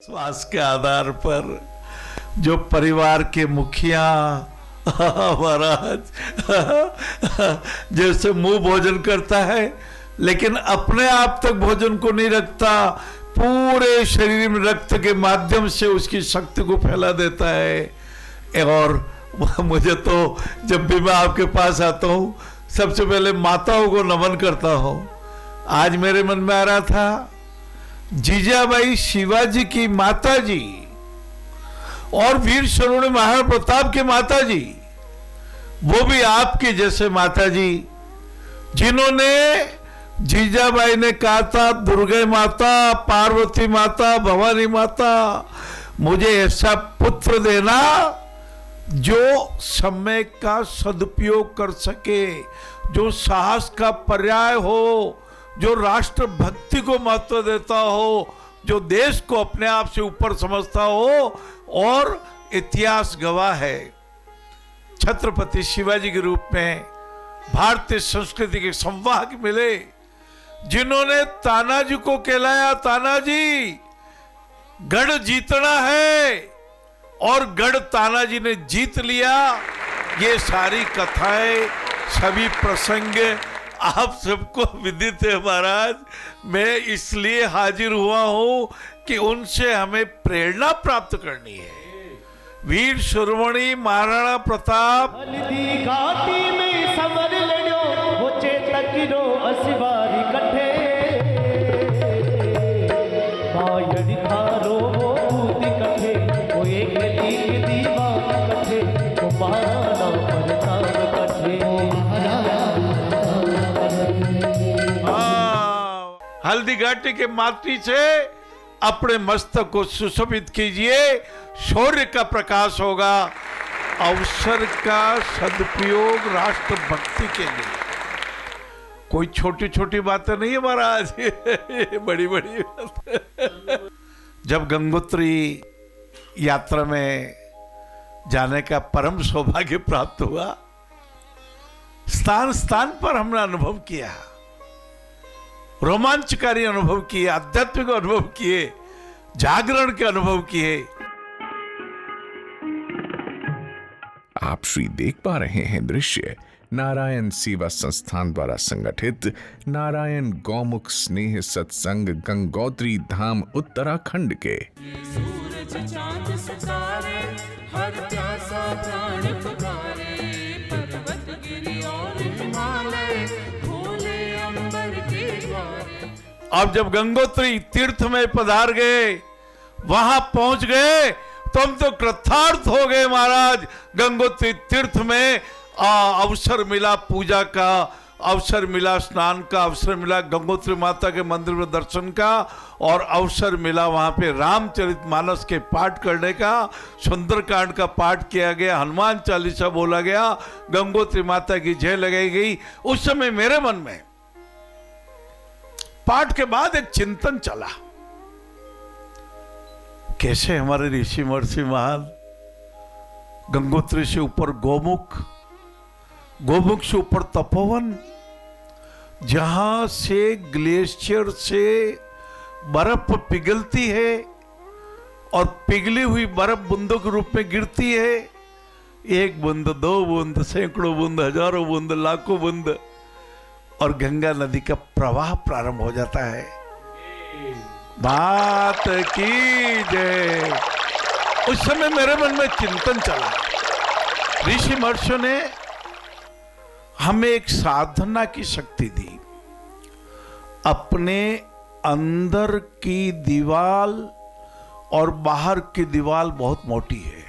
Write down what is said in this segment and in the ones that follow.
विश्वास के आधार पर जो परिवार के मुखिया महाराज जैसे मुंह भोजन करता है लेकिन अपने आप तक भोजन को नहीं रखता, पूरे शरीर में रक्त के माध्यम से उसकी शक्ति को फैला देता है। और मुझे तो जब भी मैं आपके पास आता हूँ सबसे पहले माताओं को नमन करता हूँ। आज मेरे मन में आ रहा था जीजाबाई शिवाजी की माता जी और वीर शिरोमणि महाराणा प्रताप के माता जी, वो भी आपके जैसे माता जी, जिन्होंने जीजाबाई ने कहा था दुर्गा माता, पार्वती माता, भवानी माता, मुझे ऐसा पुत्र देना जो समय का सदुपयोग कर सके, जो साहस का पर्याय हो, जो राष्ट्र भक्ति को महत्व देता हो, जो देश को अपने आप से ऊपर समझता हो। और इतिहास गवाह है छत्रपति शिवाजी के रूप में भारतीय संस्कृति के संवाहक मिले, जिन्होंने तानाजी को कहलाया तानाजी गढ़ जीतना है, और गढ़ तानाजी ने जीत लिया। ये सारी कथाएं, सभी प्रसंग आप सबको विदित है महाराज। मैं इसलिए हाजिर हुआ हूं कि उनसे हमें प्रेरणा प्राप्त करनी है। वीर शिरोमणि महाराणा प्रताप हल्दी घाटी में समर लड़ो वो चेतक रो असवारी कठे बायड़ खारो वो दूध कठे वो एक लीक दीवान कठे वो महाराणा प्रताप कठे हल्दी घाटी के माटी से अपने मस्तक को सुशोभित कीजिए, शौर्य का प्रकाश होगा। अवसर का सदुपयोग राष्ट्र भक्ति के लिए, कोई छोटी छोटी बातें नहीं है महाराज, बड़ी बड़ी बात। जब गंगोत्री यात्रा में जाने का परम सौभाग्य प्राप्त हुआ, स्थान स्थान पर हमने अनुभव किया, रोमांचकारी अनुभव किए, आध्यात्मिक अनुभव किए, जागरण के अनुभव किए। आप श्री देख पा रहे हैं दृश्य नारायण सेवा संस्थान द्वारा संगठित नारायण गौमुख स्नेह सत्संग गंगोत्री धाम उत्तराखंड के। सूरज चांद सितारे हर प्यासा प्राण पुकारे, पर्वत गिरी और हिमालय खोले अंबर के द्वार। अब जब गंगोत्री तीर्थ में पधार गए, वहां पहुंच गए, तो हम तो कृतार्थ हो गए महाराज। गंगोत्री तीर्थ में अवसर मिला, पूजा का अवसर मिला, स्नान का अवसर मिला, गंगोत्री माता के मंदिर में दर्शन का, और अवसर मिला वहां पे रामचरितमानस के पाठ करने का, सुंदरकांड का पाठ किया गया, हनुमान चालीसा बोला गया, गंगोत्री माता की जय लगाई गई। उस समय मेरे मन में पाठ के बाद एक चिंतन चला, कैसे हमारे ऋषि महर्षि महान गंगोत्री से ऊपर गोमुख, गोमुख से ऊपर तपोवन, जहां से ग्लेशियर से बर्फ पिघलती है और पिघली हुई बर्फ बूंदों के रूप में गिरती है, एक बूंद, दो बूंद, सैकड़ों बूंद, हजारों बूंद, लाखों बूंद, और गंगा नदी का प्रवाह प्रारंभ हो जाता है। बात की जय। उस समय मेरे मन में चिंतन चला, ऋषि महर्षियों ने हमें एक साधना की शक्ति दी। अपने अंदर की दीवाल और बाहर की दीवाल बहुत मोटी है।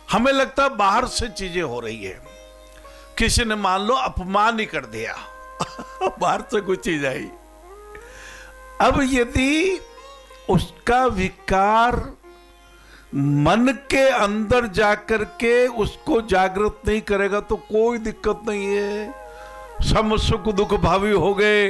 हमें लगता है बाहर से चीजें हो रही है, किसी ने मान लो अपमान ही कर दिया बाहर से कुछ चीज आई। अब यदि उसका विकार मन के अंदर जाकर के उसको जागृत नहीं करेगा तो कोई दिक्कत नहीं है। सम सुख दुख भावी हो गए,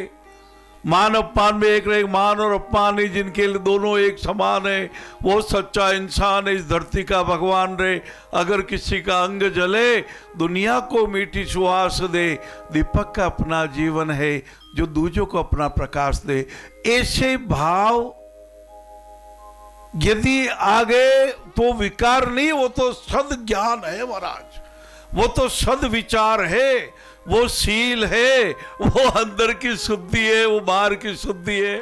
मान अपमान में एक रहे, मान और अपमान ही जिनके लिए दोनों एक समान है, वो सच्चा इंसान है, इस धरती का भगवान रे। अगर किसी का अंग जले, दुनिया को मीठी सुहास दे, दीपक का अपना जीवन है जो दूजों को अपना प्रकाश दे। ऐसे भाव यदि आ गए तो विकार नहीं, वो तो सद ज्ञान है महाराज, वो तो सद विचार है, वो शील है, वो अंदर की शुद्धि है, वो बाहर की शुद्धि है।